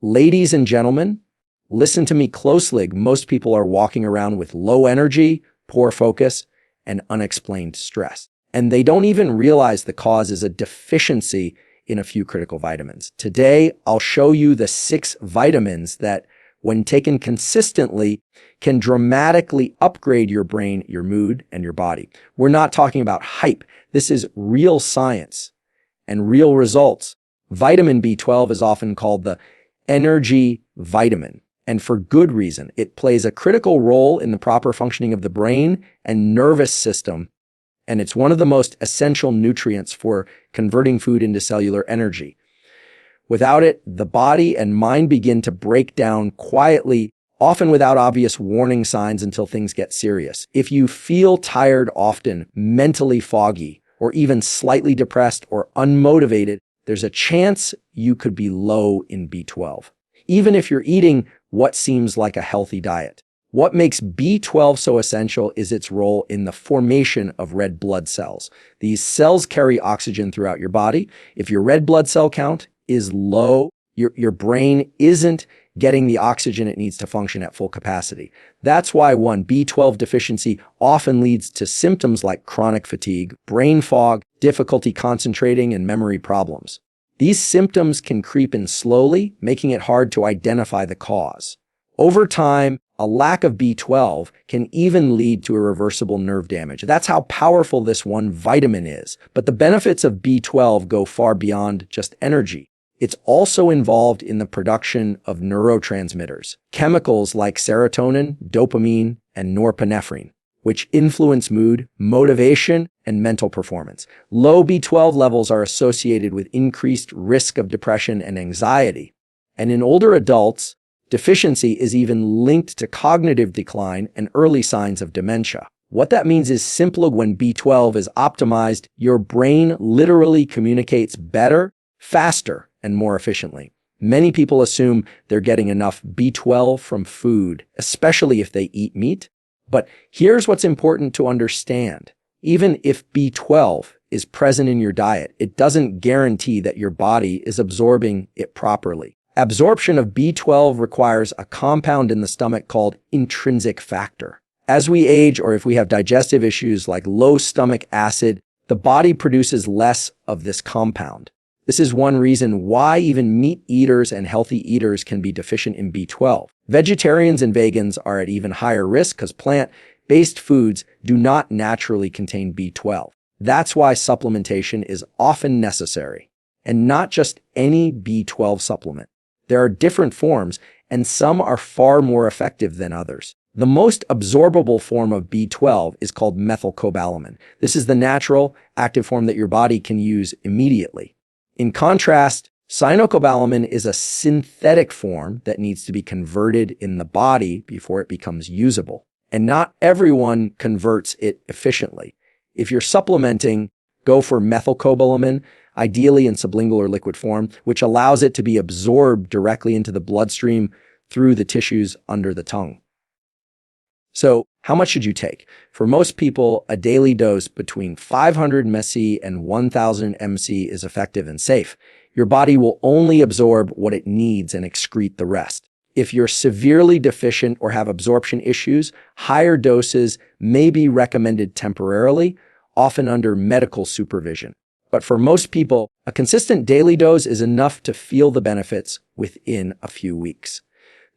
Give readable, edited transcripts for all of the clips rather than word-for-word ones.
Ladies and gentlemen, listen to me closely. Most people are walking around with low energy, poor focus, and unexplained stress. And they don't even realize the cause is a deficiency in a few critical vitamins. Today, I'll show you the 6 vitamins that, when taken consistently, can dramatically upgrade your brain, your mood, and your body. We're not talking about hype. This is real science and real results. Vitamin B12 is often called the energy vitamin, and for good reason. It plays a critical role in the proper functioning of the brain and nervous system, and it's one of the most essential nutrients for converting food into cellular energy. Without it, the body and mind begin to break down quietly, often without obvious warning signs until things get serious. If you feel tired often, mentally foggy, or even slightly depressed or unmotivated, there's a chance you could be low in B12, even if you're eating what seems like a healthy diet. What makes B12 so essential is its role in the formation of red blood cells. These cells carry oxygen throughout your body. If your red blood cell count is low, your brain isn't getting the oxygen it needs to function at full capacity. That's why B12 deficiency often leads to symptoms like chronic fatigue, brain fog, difficulty concentrating, and memory problems. These symptoms can creep in slowly, making it hard to identify the cause. Over time, a lack of B12 can even lead to irreversible nerve damage. That's how powerful this one vitamin is. But the benefits of B12 go far beyond just energy. It's also involved in the production of neurotransmitters, chemicals like serotonin, dopamine, and norepinephrine, which influence mood, motivation, and mental performance. Low B12 levels are associated with increased risk of depression and anxiety. And in older adults, deficiency is even linked to cognitive decline and early signs of dementia. What that means is simply when B12 is optimized, your brain literally communicates better, faster, and more efficiently. Many people assume they're getting enough B12 from food, especially if they eat meat. But here's what's important to understand. Even if B12 is present in your diet, it doesn't guarantee that your body is absorbing it properly. Absorption of B12 requires a compound in the stomach called intrinsic factor. As we age, or if we have digestive issues like low stomach acid, the body produces less of this compound. This is one reason why even meat eaters and healthy eaters can be deficient in B12. Vegetarians and vegans are at even higher risk because plant-based foods do not naturally contain B12. That's why supplementation is often necessary, and not just any B12 supplement. There are different forms, and some are far more effective than others. The most absorbable form of B12 is called methylcobalamin. This is the natural, active form that your body can use immediately. In contrast, cyanocobalamin is a synthetic form that needs to be converted in the body before it becomes usable. And not everyone converts it efficiently. If you're supplementing, go for methylcobalamin, ideally in sublingual or liquid form, which allows it to be absorbed directly into the bloodstream through the tissues under the tongue. So, how much should you take? For most people, a daily dose between 500 mc and 1000 mc is effective and safe. Your body will only absorb what it needs and excrete the rest. If you're severely deficient or have absorption issues, higher doses may be recommended temporarily, often under medical supervision. But for most people, a consistent daily dose is enough to feel the benefits within a few weeks.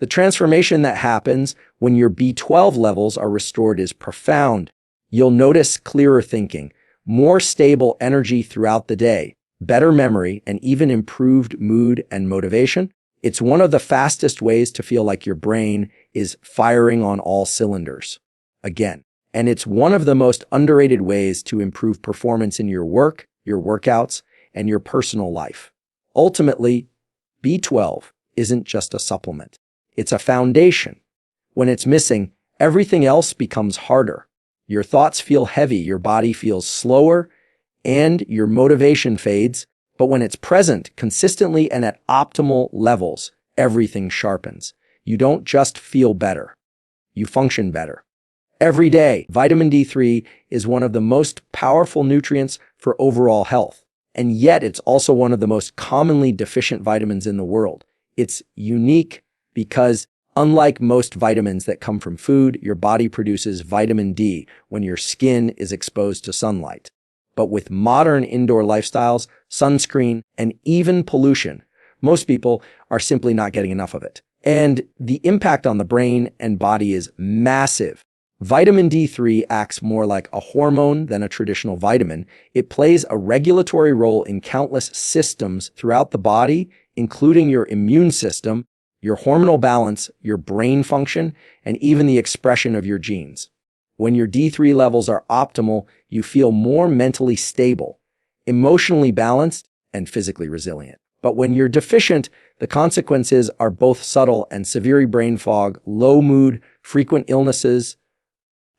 The transformation that happens when your B12 levels are restored is profound. You'll notice clearer thinking, more stable energy throughout the day, better memory, and even improved mood and motivation. It's one of the fastest ways to feel like your brain is firing on all cylinders again. And it's one of the most underrated ways to improve performance in your work, your workouts, and your personal life. Ultimately, B12 isn't just a supplement. It's a foundation. When it's missing, everything else becomes harder. Your thoughts feel heavy, your body feels slower, and your motivation fades. But when it's present consistently and at optimal levels, everything sharpens. You don't just feel better. You function better. Every day, vitamin D3 is one of the most powerful nutrients for overall health. And yet it's also one of the most commonly deficient vitamins in the world. It's unique because unlike most vitamins that come from food, your body produces vitamin D when your skin is exposed to sunlight. But with modern indoor lifestyles, sunscreen, and even pollution, most people are simply not getting enough of it. And the impact on the brain and body is massive. Vitamin D3 acts more like a hormone than a traditional vitamin. It plays a regulatory role in countless systems throughout the body, including your immune system, your hormonal balance, your brain function, and even the expression of your genes. When your D3 levels are optimal, you feel more mentally stable, emotionally balanced, and physically resilient. But when you're deficient, the consequences are both subtle and severe: brain fog, low mood, frequent illnesses,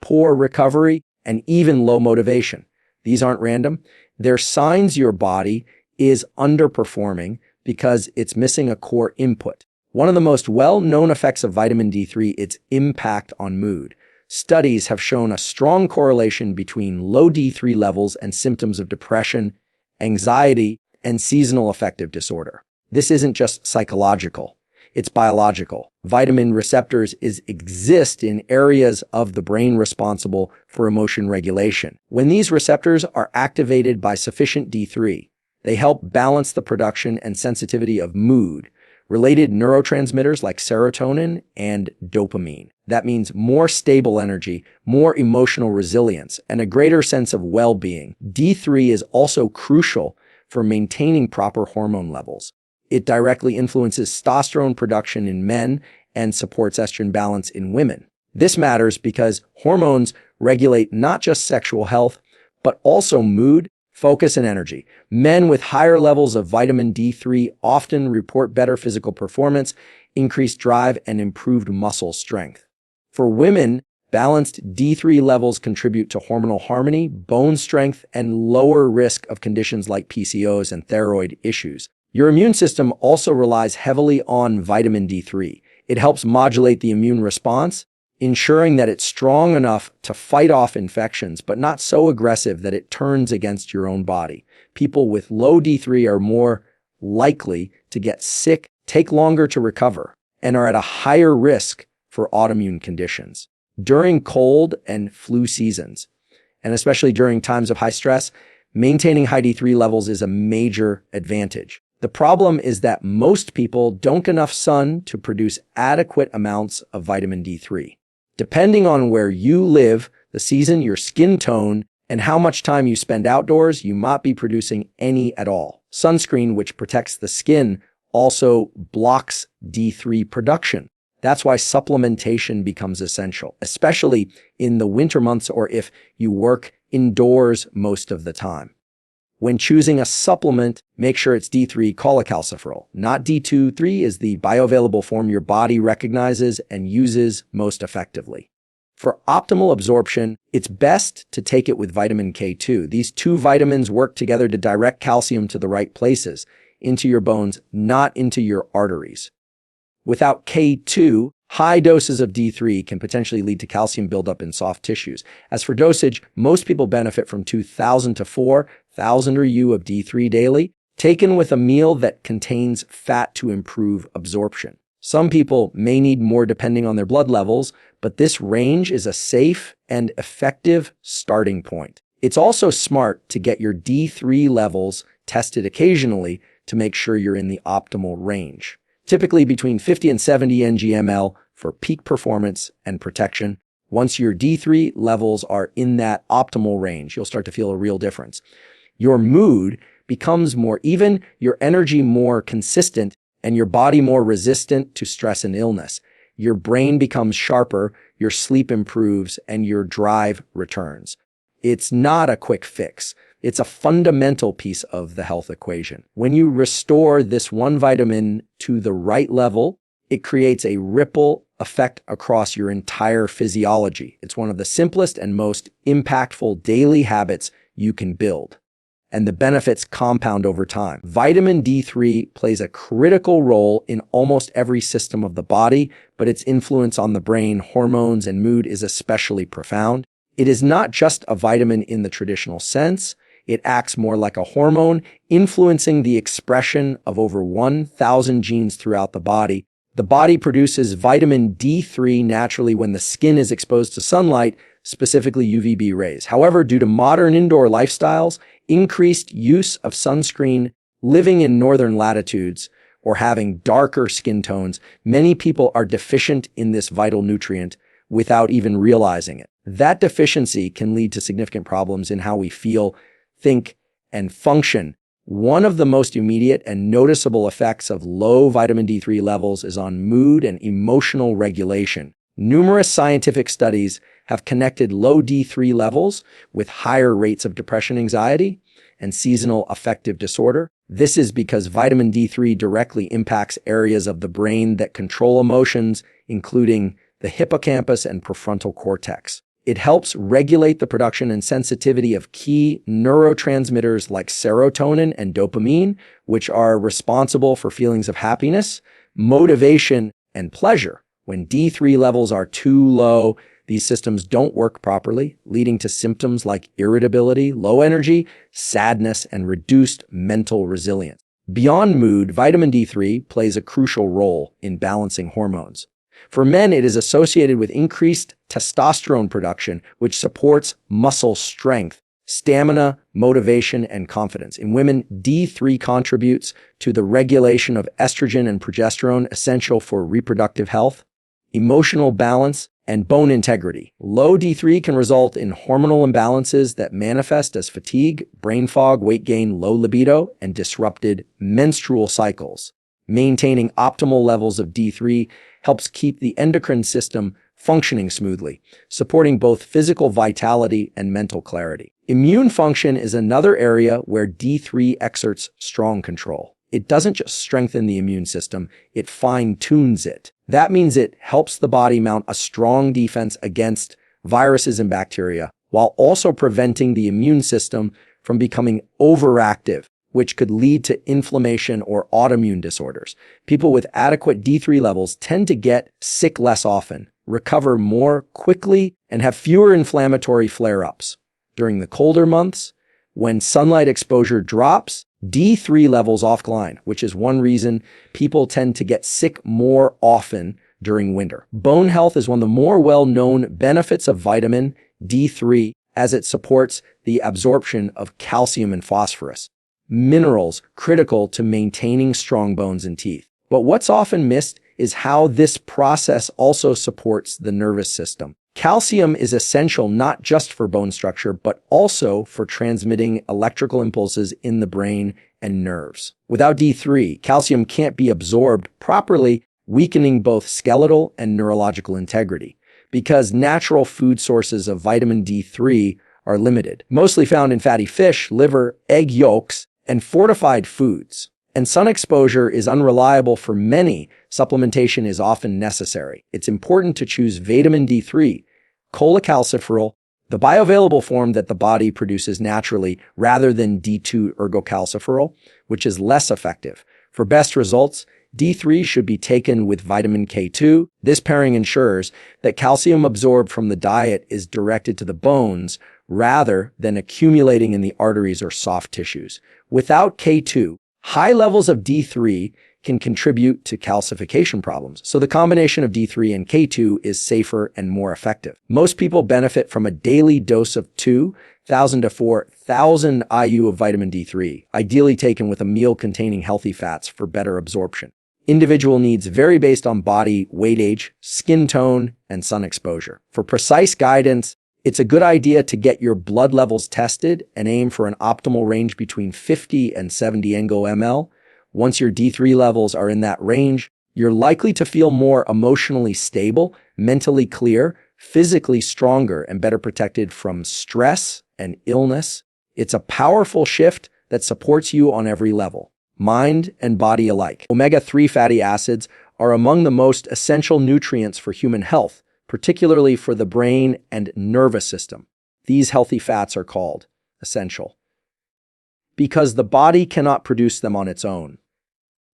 poor recovery, and even low motivation. These aren't random. They're signs your body is underperforming because it's missing a core input. One of the most well-known effects of vitamin D3 is its impact on mood. Studies have shown a strong correlation between low D3 levels and symptoms of depression, anxiety, and seasonal affective disorder. This isn't just psychological, it's biological. Vitamin receptors exist in areas of the brain responsible for emotion regulation. When these receptors are activated by sufficient D3, they help balance the production and sensitivity of mood, related neurotransmitters like serotonin and dopamine. That means more stable energy, more emotional resilience, and a greater sense of well-being. D3 is also crucial for maintaining proper hormone levels. It directly influences testosterone production in men and supports estrogen balance in women. This matters because hormones regulate not just sexual health, but also mood, focus, and energy. Men with higher levels of vitamin D3 often report better physical performance, increased drive, and improved muscle strength. For women, balanced D3 levels contribute to hormonal harmony, bone strength, and lower risk of conditions like PCOS and thyroid issues. Your immune system also relies heavily on vitamin D3. It helps modulate the immune response, ensuring that it's strong enough to fight off infections, but not so aggressive that it turns against your own body. People with low D3 are more likely to get sick, take longer to recover, and are at a higher risk for autoimmune conditions. During cold and flu seasons, and especially during times of high stress, maintaining high D3 levels is a major advantage. The problem is that most people don't get enough sun to produce adequate amounts of vitamin D3. Depending on where you live, the season, your skin tone, and how much time you spend outdoors, you might be producing any at all. Sunscreen, which protects the skin, also blocks D3 production. That's why supplementation becomes essential, especially in the winter months or if you work indoors most of the time. When choosing a supplement, make sure it's D3 cholecalciferol, not D2. 3 is the bioavailable form your body recognizes and uses most effectively. For optimal absorption, it's best to take it with vitamin K2. These two vitamins work together to direct calcium to the right places, into your bones, not into your arteries. Without K2, high doses of D3 can potentially lead to calcium buildup in soft tissues. As for dosage, most people benefit from 2,000 to 4,000 IU of D3 daily, taken with a meal that contains fat to improve absorption. Some people may need more depending on their blood levels, but this range is a safe and effective starting point. It's also smart to get your D3 levels tested occasionally to make sure you're in the optimal range. Typically between 50 and 70 ng/ml for peak performance and protection. Once your D3 levels are in that optimal range, you'll start to feel a real difference. Your mood becomes more even, your energy more consistent, and your body more resistant to stress and illness. Your brain becomes sharper, your sleep improves, and your drive returns. It's not a quick fix. It's a fundamental piece of the health equation. When you restore this one vitamin to the right level, it creates a ripple effect across your entire physiology. It's one of the simplest and most impactful daily habits you can build, and the benefits compound over time. Vitamin D3 plays a critical role in almost every system of the body, but its influence on the brain, hormones, and mood is especially profound. It is not just a vitamin in the traditional sense. It acts more like a hormone, influencing the expression of over 1,000 genes throughout the body. The body produces vitamin D3 naturally when the skin is exposed to sunlight, specifically UVB rays. However, due to modern indoor lifestyles, increased use of sunscreen, living in northern latitudes, or having darker skin tones, many people are deficient in this vital nutrient without even realizing it. That deficiency can lead to significant problems in how we feel, think, and function. One of the most immediate and noticeable effects of low vitamin D3 levels is on mood and emotional regulation. Numerous scientific studies have connected low D3 levels with higher rates of depression, anxiety, and seasonal affective disorder. This is because vitamin D3 directly impacts areas of the brain that control emotions, including the hippocampus and prefrontal cortex. It helps regulate the production and sensitivity of key neurotransmitters like serotonin and dopamine, which are responsible for feelings of happiness, motivation, and pleasure. When D3 levels are too low, these systems don't work properly, leading to symptoms like irritability, low energy, sadness, and reduced mental resilience. Beyond mood, vitamin D3 plays a crucial role in balancing hormones. For men, it is associated with increased testosterone production, which supports muscle strength, stamina, motivation, and confidence. In women, D3 contributes to the regulation of estrogen and progesterone, essential for reproductive health, emotional balance, and bone integrity. Low D3 can result in hormonal imbalances that manifest as fatigue, brain fog, weight gain, low libido, and disrupted menstrual cycles. Maintaining optimal levels of D3 helps keep the endocrine system functioning smoothly, supporting both physical vitality and mental clarity. Immune function is another area where D3 exerts strong control. It doesn't just strengthen the immune system, it fine-tunes it. That means it helps the body mount a strong defense against viruses and bacteria, while also preventing the immune system from becoming overactive, which could lead to inflammation or autoimmune disorders. People with adequate D3 levels tend to get sick less often, recover more quickly, and have fewer inflammatory flare-ups. During the colder months, when sunlight exposure drops, D3 levels offline, which is one reason people tend to get sick more often during winter. Bone health is one of the more well-known benefits of vitamin D3, as it supports the absorption of calcium and phosphorus, minerals critical to maintaining strong bones and teeth. But what's often missed is how this process also supports the nervous system. Calcium is essential not just for bone structure, but also for transmitting electrical impulses in the brain and nerves. Without D3, calcium can't be absorbed properly, weakening both skeletal and neurological integrity. Because natural food sources of vitamin D3 are limited, mostly found in fatty fish, liver, egg yolks, and fortified foods. And sun exposure is unreliable for many, supplementation is often necessary. It's important to choose vitamin D3, cholecalciferol, the bioavailable form that the body produces naturally, rather than D2 ergocalciferol, which is less effective. For best results, D3 should be taken with vitamin K2. This pairing ensures that calcium absorbed from the diet is directed to the bones rather than accumulating in the arteries or soft tissues. Without K2, high levels of D3 can contribute to calcification problems, so the combination of D3 and K2 is safer and more effective. Most people benefit from a daily dose of 2,000 to 4,000 IU of vitamin D3, ideally taken with a meal containing healthy fats for better absorption. Individual needs vary based on body, weight, age, skin tone, and sun exposure. For precise guidance, it's a good idea to get your blood levels tested and aim for an optimal range between 50 and 70 ngo-ml. Once your D3 levels are in that range, you're likely to feel more emotionally stable, mentally clear, physically stronger, and better protected from stress and illness. It's a powerful shift that supports you on every level, mind and body alike. Omega-3 fatty acids are among the most essential nutrients for human health, particularly for the brain and nervous system. These healthy fats are called essential because the body cannot produce them on its own.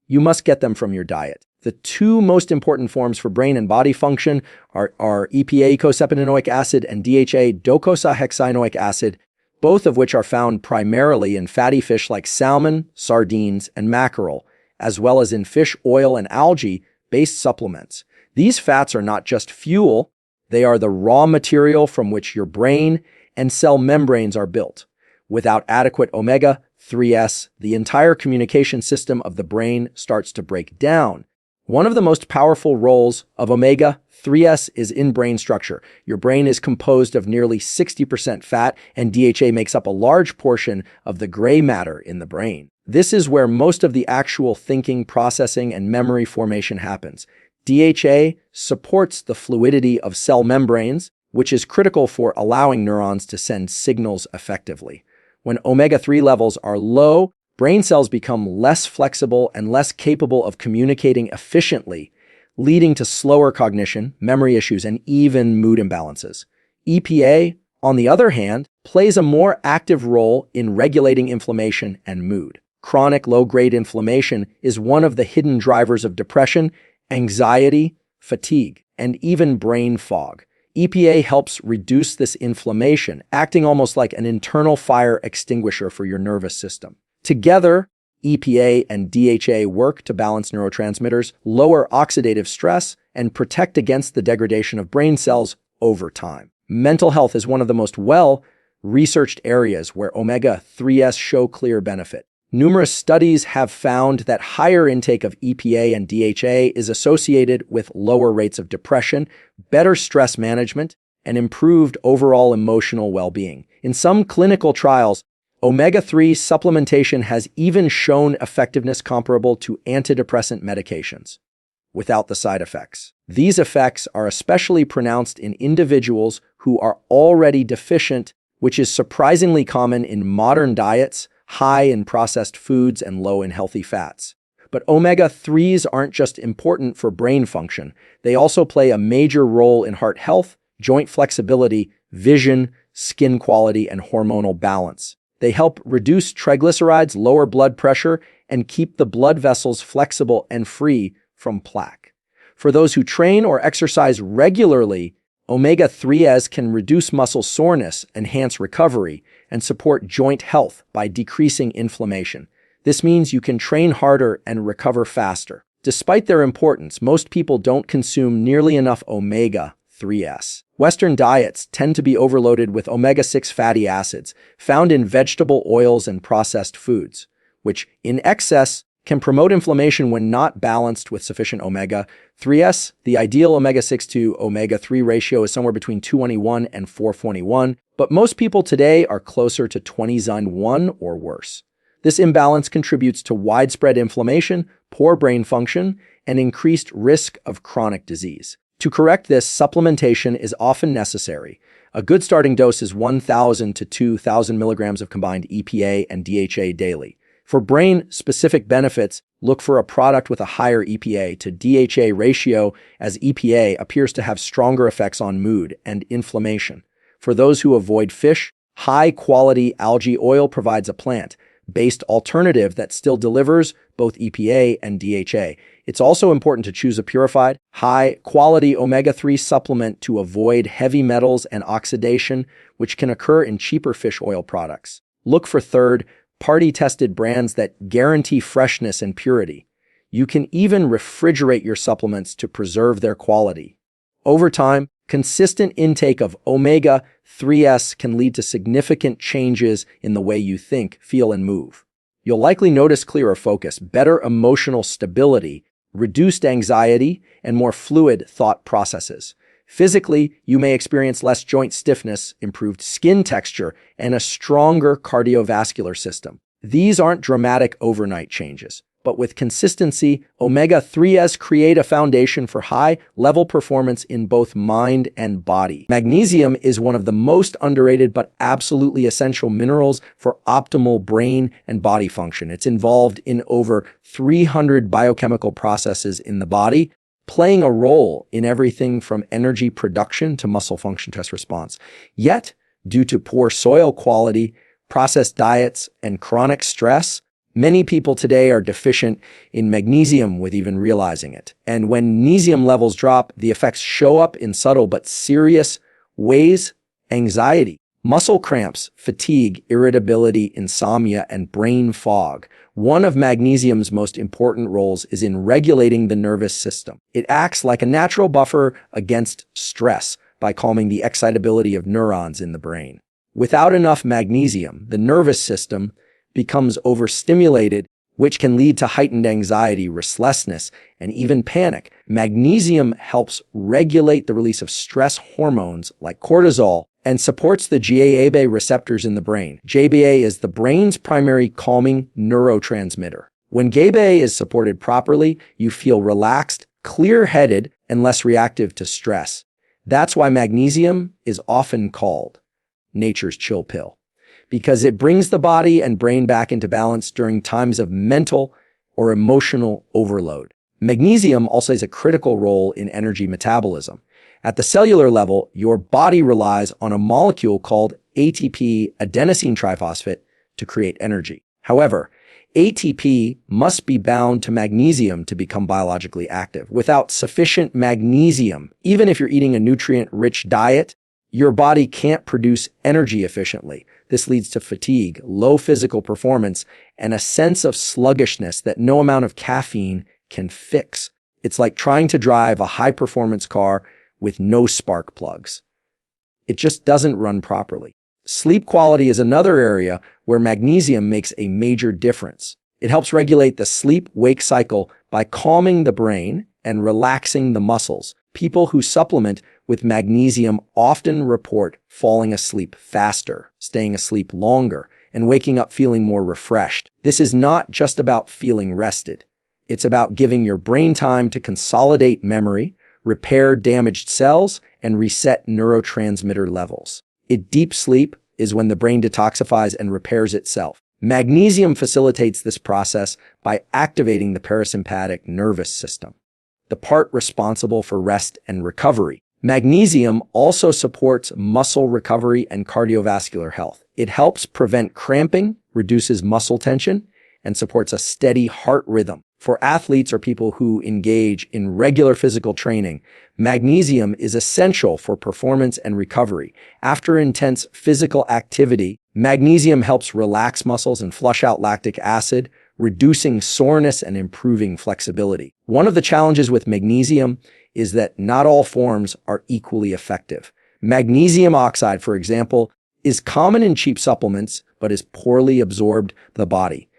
You must get them from your diet. The two most important forms for brain and body function are EPA eicosapentaenoic acid and DHA docosahexaenoic acid. both of which are found primarily in fatty fish like salmon, sardines, and mackerel, as well as in fish oil and algae-based supplements. These fats are not just fuel, they are the raw material from which your brain and cell membranes are built. Without adequate omega-3s, the entire communication system of the brain starts to break down. One of the most powerful roles of omega-3s is in brain structure. Your brain is composed of nearly 60% fat, and DHA makes up a large portion of the gray matter in the brain. This is where most of the actual thinking, processing, and memory formation happens. DHA supports the fluidity of cell membranes, which is critical for allowing neurons to send signals effectively. When omega-3 levels are low, brain cells become less flexible and less capable of communicating efficiently, leading to slower cognition, memory issues, and even mood imbalances. EPA, on the other hand, plays a more active role in regulating inflammation and mood. Chronic low-grade inflammation is one of the hidden drivers of depression, anxiety, fatigue, and even brain fog. EPA helps reduce this inflammation, acting almost like an internal fire extinguisher for your nervous system. Together, EPA and DHA work to balance neurotransmitters, lower oxidative stress, and protect against the degradation of brain cells over time. Mental health is one of the most well-researched areas where omega-3s show clear benefit. Numerous studies have found that higher intake of EPA and DHA is associated with lower rates of depression, better stress management, and improved overall emotional well-being. In some clinical trials, omega-3 supplementation has even shown effectiveness comparable to antidepressant medications, without the side effects. These effects are especially pronounced in individuals who are already deficient, which is surprisingly common in modern diets, high in processed foods and low in healthy fats. But omega-3s aren't just important for brain function. They also play a major role in heart health, joint flexibility, vision, skin quality, and hormonal balance. They help reduce triglycerides, lower blood pressure, and keep the blood vessels flexible and free from plaque. For those who train or exercise regularly, omega-3s can reduce muscle soreness, enhance recovery, and support joint health by decreasing inflammation. This means you can train harder and recover faster. Despite their importance, most people don't consume nearly enough omega-3s. Western diets tend to be overloaded with omega-6 fatty acids found in vegetable oils and processed foods, which in excess can promote inflammation when not balanced with sufficient omega-3s. The ideal omega-6 to omega-3 ratio is somewhere between 221 and 421, but most people today are closer to 20:1 or worse. This imbalance contributes to widespread inflammation, poor brain function, and increased risk of chronic disease. To correct this, supplementation is often necessary. A good starting dose is 1,000 to 2,000 milligrams of combined EPA and DHA daily. For brain-specific benefits, look for a product with a higher EPA to DHA ratio, as EPA appears to have stronger effects on mood and inflammation. For those who avoid fish, high-quality algae oil provides a plant-based alternative that still delivers both EPA and DHA. It's also important to choose a purified, high-quality omega-3 supplement to avoid heavy metals and oxidation, which can occur in cheaper fish oil products. Look for third-party-tested brands that guarantee freshness and purity. You can even refrigerate your supplements to preserve their quality. Over time, consistent intake of omega-3s can lead to significant changes in the way you think, feel, and move. You'll likely notice clearer focus, better emotional stability, reduced anxiety, and more fluid thought processes. Physically, you may experience less joint stiffness, improved skin texture, and a stronger cardiovascular system. These aren't dramatic overnight changes, but with consistency, omega-3s create a foundation for high-level performance in both mind and body. Magnesium is one of the most underrated but absolutely essential minerals for optimal brain and body function. It's involved in over 300 biochemical processes in the body, playing a role in everything from energy production to muscle function test response. Yet, due to poor soil quality, processed diets, and chronic stress, many people today are deficient in magnesium without even realizing it. And when magnesium levels drop, the effects show up in subtle but serious ways: anxiety, Muscle cramps, fatigue, irritability, insomnia, and brain fog. One of magnesium's most important roles is in regulating the nervous system. It acts like a natural buffer against stress by calming the excitability of neurons in the brain. Without enough magnesium, the nervous system becomes overstimulated, which can lead to heightened anxiety, restlessness, and even panic. Magnesium helps regulate the release of stress hormones like cortisol and supports the GABA receptors in the brain. GABA is the brain's primary calming neurotransmitter. When GABA is supported properly, you feel relaxed, clear-headed, and less reactive to stress. That's why magnesium is often called nature's chill pill, because it brings the body and brain back into balance during times of mental or emotional overload. Magnesium also plays a critical role in energy metabolism. At the cellular level, your body relies on a molecule called ATP, adenosine triphosphate, to create energy. However, ATP must be bound to magnesium to become biologically active. Without sufficient magnesium, even if you're eating a nutrient-rich diet, your body can't produce energy efficiently. This leads to fatigue, low physical performance, and a sense of sluggishness that no amount of caffeine can fix. It's like trying to drive a high-performance car with no spark plugs. It just doesn't run properly. Sleep quality is another area where magnesium makes a major difference. It helps regulate the sleep-wake cycle by calming the brain and relaxing the muscles. People who supplement with magnesium often report falling asleep faster, staying asleep longer, and waking up feeling more refreshed. This is not just about feeling rested. It's about giving your brain time to consolidate memory, repair damaged cells, and reset neurotransmitter levels. Deep sleep is when the brain detoxifies and repairs itself. Magnesium facilitates this process by activating the parasympathetic nervous system, the part responsible for rest and recovery. Magnesium also supports muscle recovery and cardiovascular health. It helps prevent cramping, reduces muscle tension, and supports a steady heart rhythm. For athletes or people who engage in regular physical training, magnesium is essential for performance and recovery. After intense physical activity, magnesium helps relax muscles and flush out lactic acid, reducing soreness and improving flexibility. One of the challenges with magnesium is that not all forms are equally effective. Magnesium oxide, for example, is common in cheap supplements, but is poorly absorbed by the body.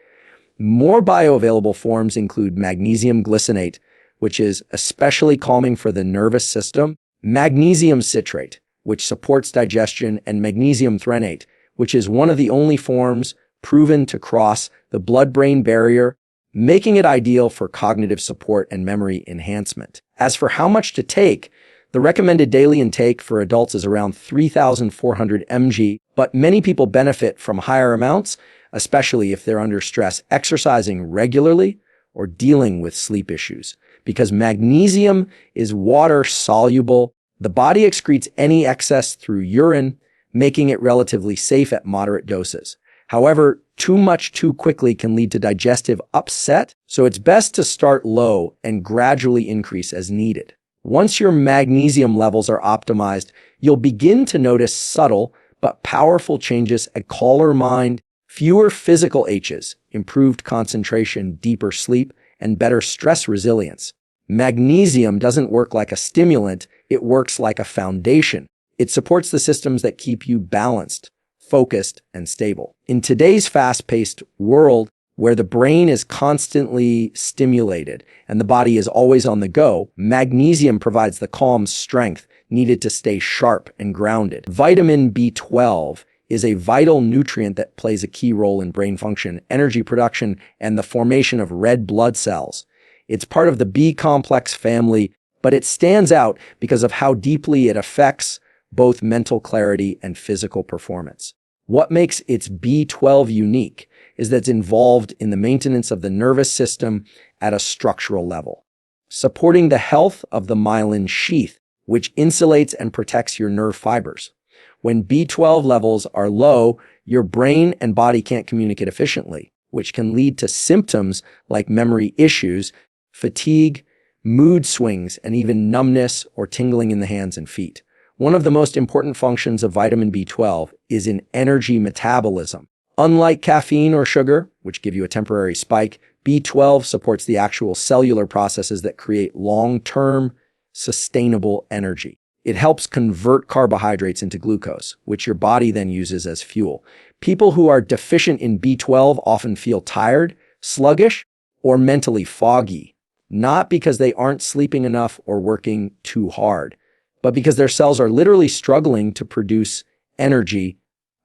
More bioavailable forms include magnesium glycinate, which is especially calming for the nervous system, magnesium citrate, which supports digestion, and magnesium threonate, which is one of the only forms proven to cross the blood-brain barrier, making it ideal for cognitive support and memory enhancement. As for how much to take, the recommended daily intake for adults is around 3,400 mg, but many people benefit from higher amounts, especially if they're under stress, exercising regularly, or dealing with sleep issues. Because magnesium is water-soluble, the body excretes any excess through urine, making it relatively safe at moderate doses. However, too much too quickly can lead to digestive upset, so it's best to start low and gradually increase as needed. Once your magnesium levels are optimized, you'll begin to notice subtle but powerful changes at calmer mind, fewer physical aches, improved concentration, deeper sleep, and better stress resilience. Magnesium doesn't work like a stimulant, it works like a foundation. It supports the systems that keep you balanced, focused, and stable. In today's fast-paced world, where the brain is constantly stimulated and the body is always on the go, magnesium provides the calm strength needed to stay sharp and grounded. Vitamin B12 is a vital nutrient that plays a key role in brain function, energy production, and the formation of red blood cells. It's part of the B complex family, but it stands out because of how deeply it affects both mental clarity and physical performance. What makes its B12 unique is that it's involved in the maintenance of the nervous system at a structural level, supporting the health of the myelin sheath, which insulates and protects your nerve fibers. When B12 levels are low, your brain and body can't communicate efficiently, which can lead to symptoms like memory issues, fatigue, mood swings, and even numbness or tingling in the hands and feet. One of the most important functions of vitamin B12 is in energy metabolism. Unlike caffeine or sugar, which give you a temporary spike, B12 supports the actual cellular processes that create long-term, sustainable energy. It helps convert carbohydrates into glucose, which your body then uses as fuel. People who are deficient in B12 often feel tired, sluggish, or mentally foggy, not because they aren't sleeping enough or working too hard, but because their cells are literally struggling to produce energy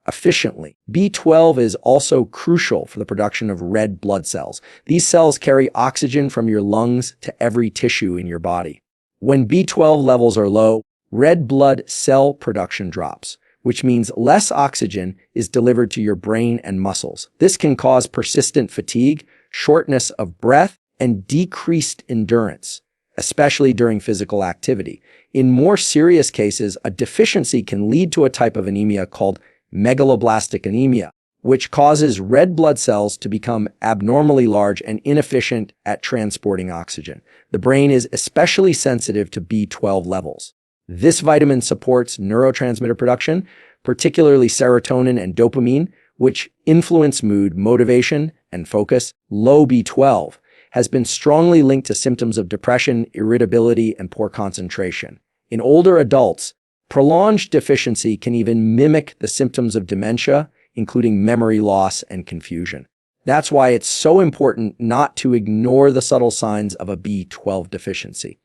efficiently. B12 is also crucial for the production of red blood cells. These cells carry oxygen from your lungs to every tissue in your body. When B12 levels are low, red blood cell production drops, which means less oxygen is delivered to your brain and muscles. This can cause persistent fatigue, shortness of breath, and decreased endurance, especially during physical activity. In more serious cases, a deficiency can lead to a type of anemia called megaloblastic anemia, which causes red blood cells to become abnormally large and inefficient at transporting oxygen. The brain is especially sensitive to B12 levels. This vitamin supports neurotransmitter production, particularly serotonin and dopamine, which influence mood, motivation, and focus. Low B12 has been strongly linked to symptoms of depression, irritability, and poor concentration. In older adults, prolonged deficiency can even mimic the symptoms of dementia, including memory loss and confusion. That's why it's so important not to ignore the subtle signs of a B12 deficiency,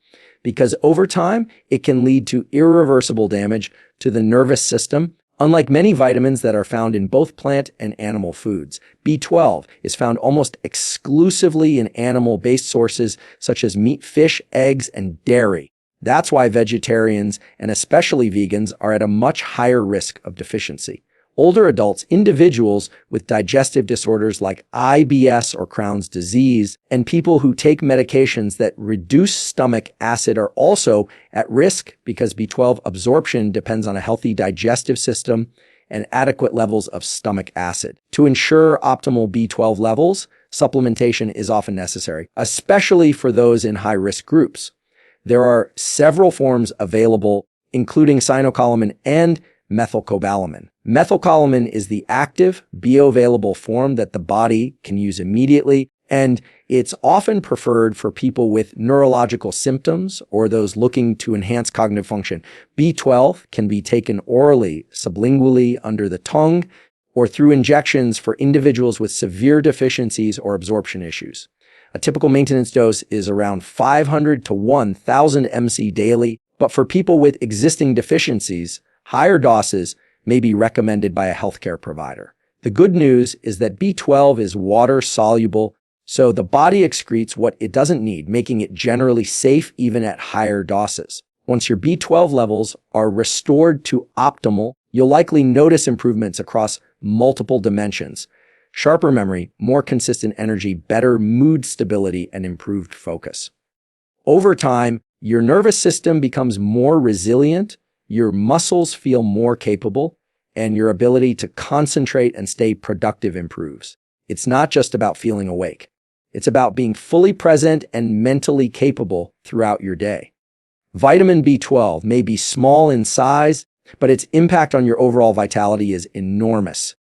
because over time, it can lead to irreversible damage to the nervous system. Unlike many vitamins that are found in both plant and animal foods, B12 is found almost exclusively in animal-based sources such as meat, fish, eggs, and dairy. That's why vegetarians, and especially vegans, are at a much higher risk of deficiency. Older adults, individuals with digestive disorders like IBS or Crohn's disease, and people who take medications that reduce stomach acid are also at risk because B12 absorption depends on a healthy digestive system and adequate levels of stomach acid. To ensure optimal B12 levels, supplementation is often necessary, especially for those in high-risk groups. There are several forms available, including cyanocobalamine and methylcobalamin. Methylcobalamin is the active, bioavailable form that the body can use immediately, and it's often preferred for people with neurological symptoms or those looking to enhance cognitive function. B12 can be taken orally, sublingually, under the tongue, or through injections for individuals with severe deficiencies or absorption issues. A typical maintenance dose is around 500 to 1,000 mc daily, but for people with existing deficiencies, higher doses may be recommended by a healthcare provider. The good news is that B12 is water-soluble, so the body excretes what it doesn't need, making it generally safe even at higher doses. Once your B12 levels are restored to optimal, you'll likely notice improvements across multiple dimensions: sharper memory, more consistent energy, better mood stability, and improved focus. Over time, your nervous system becomes more resilient, your muscles feel more capable, and your ability to concentrate and stay productive improves. It's not just about feeling awake. It's about being fully present and mentally capable throughout your day. Vitamin B12 may be small in size, but its impact on your overall vitality is enormous.